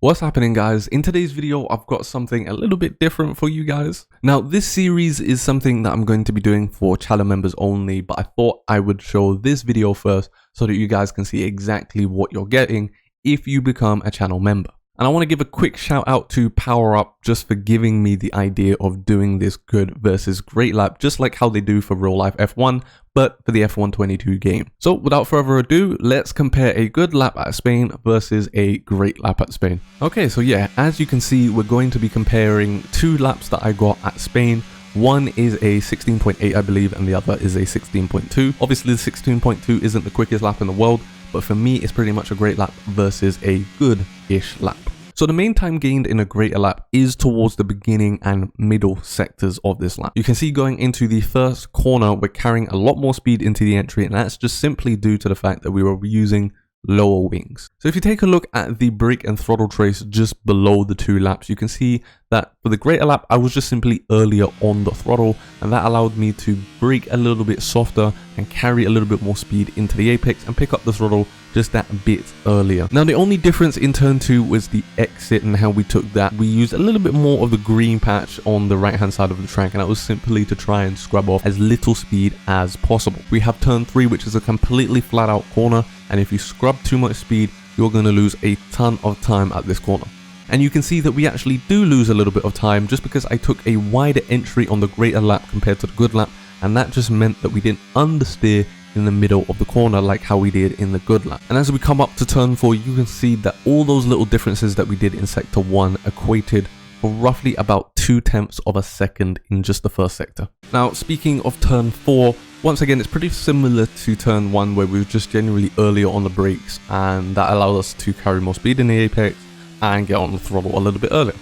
What's happening, guys? In today's video, I've got something a little bit different for you guys. Now, this series is something that I'm going to be doing for channel members only, but I thought I would show this video first so that you guys can see exactly what you're getting if you become a channel member. And I want to give a quick shout out to Power Up just for giving me the idea of doing this good versus great lap, just like how they do for real life F1, but for the F1 22 game. So without further ado, let's compare a good lap at Spain versus a great lap at Spain. Okay, so yeah, as you can see, we're going to be comparing two laps that I got at Spain. One is a 16.8, I believe, and the other is a 16.2. Obviously, the 16.2 isn't the quickest lap in the world, but for me, it's pretty much a great lap versus a good-ish lap. So the main time gained in a greater lap is towards the beginning and middle sectors of this lap. You can see going into the first corner, we're carrying a lot more speed into the entry, and that's just simply due to the fact that we were using lower wings. So if you take a look at the brake and throttle trace just below the two laps, you can see that for the greater lap, I was just simply earlier on the throttle, and that allowed me to brake a little bit softer and carry a little bit more speed into the apex and pick up the throttle just that bit earlier. Now, the only difference in turn 2 was the exit and how we took that. We used a little bit more of the green patch on the right hand side of the track, and that was simply to try and scrub off as little speed as possible. We have turn 3, which is a completely flat out corner, and if you scrub too much speed, you're going to lose a ton of time at this corner. And you can see that we actually do lose a little bit of time just because I took a wider entry on the greater lap compared to the good lap, and that just meant that we didn't understeer in the middle of the corner like how we did in the good lap. And as we come up to turn 4, you can see that all those little differences that we did in sector 1 equated for roughly about 0.2 of a second in just the first sector. Now, speaking of turn 4, once again, it's pretty similar to turn 1 where we were just generally earlier on the brakes, and that allowed us to carry more speed in the apex and get on the throttle a little bit earlier.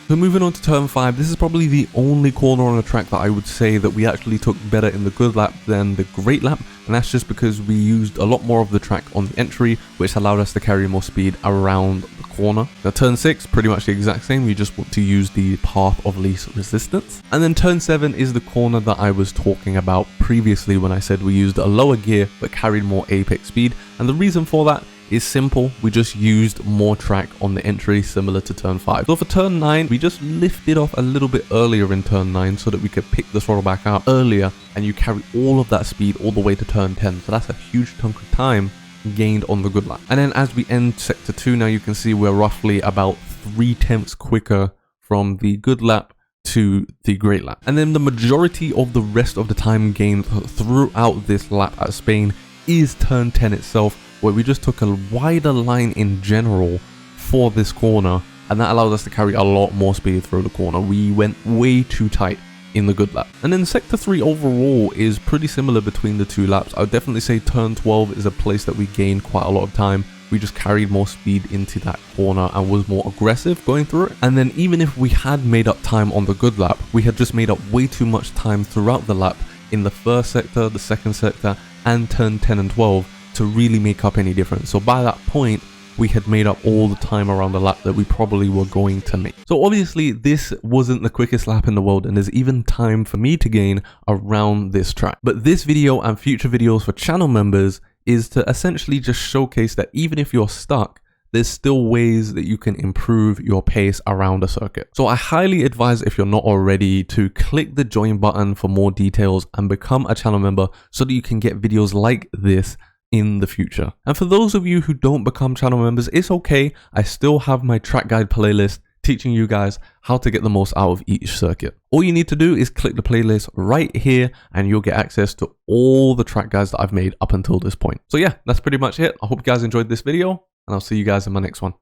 So moving on to turn 5, this is probably the only corner on the track that I would say that we actually took better in the good lap than the great lap, and that's just because we used a lot more of the track on the entry, which allowed us to carry more speed around the corner. Now turn 6, pretty much the exact same, you just want to use the path of least resistance. And then turn 7 is the corner that I was talking about previously when I said we used a lower gear but carried more apex speed, and the reason for that is simple. We just used more track on the entry, similar to turn 5. So for turn 9, we just lifted off a little bit earlier in turn 9 so that we could pick the throttle back up earlier, and you carry all of that speed all the way to turn 10. So that's a huge chunk of time gained on the good lap. And then as we end sector 2, now you can see we're roughly about 0.3 quicker from the good lap to the great lap. And then the majority of the rest of the time gained throughout this lap at Spain is turn 10 itself, where we just took a wider line in general for this corner, and that allowed us to carry a lot more speed through the corner. We went way too tight in the good lap. And then sector 3 overall is pretty similar between the two laps. I would definitely say turn 12 is a place that we gained quite a lot of time. We just carried more speed into that corner and was more aggressive going through it. And then even if we had made up time on the good lap, we had just made up way too much time throughout the lap in the first sector, the second sector, and turn 10 and 12 to really make up any difference. So by that point, we had made up all the time around the lap that we probably were going to make. So obviously this wasn't the quickest lap in the world, and there's even time for me to gain around this track. But this video and future videos for channel members is to essentially just showcase that even if you're stuck, there's still ways that you can improve your pace around a circuit. So I highly advise, if you're not already, to click the join button for more details and become a channel member so that you can get videos like this in the future. And for those of you who don't become channel members, it's okay. I still have my track guide playlist teaching you guys how to get the most out of each circuit. All you need to do is click the playlist right here and you'll get access to all the track guides that I've made up until this point. So yeah, that's pretty much it. I hope you guys enjoyed this video, and I'll see you guys in my next one.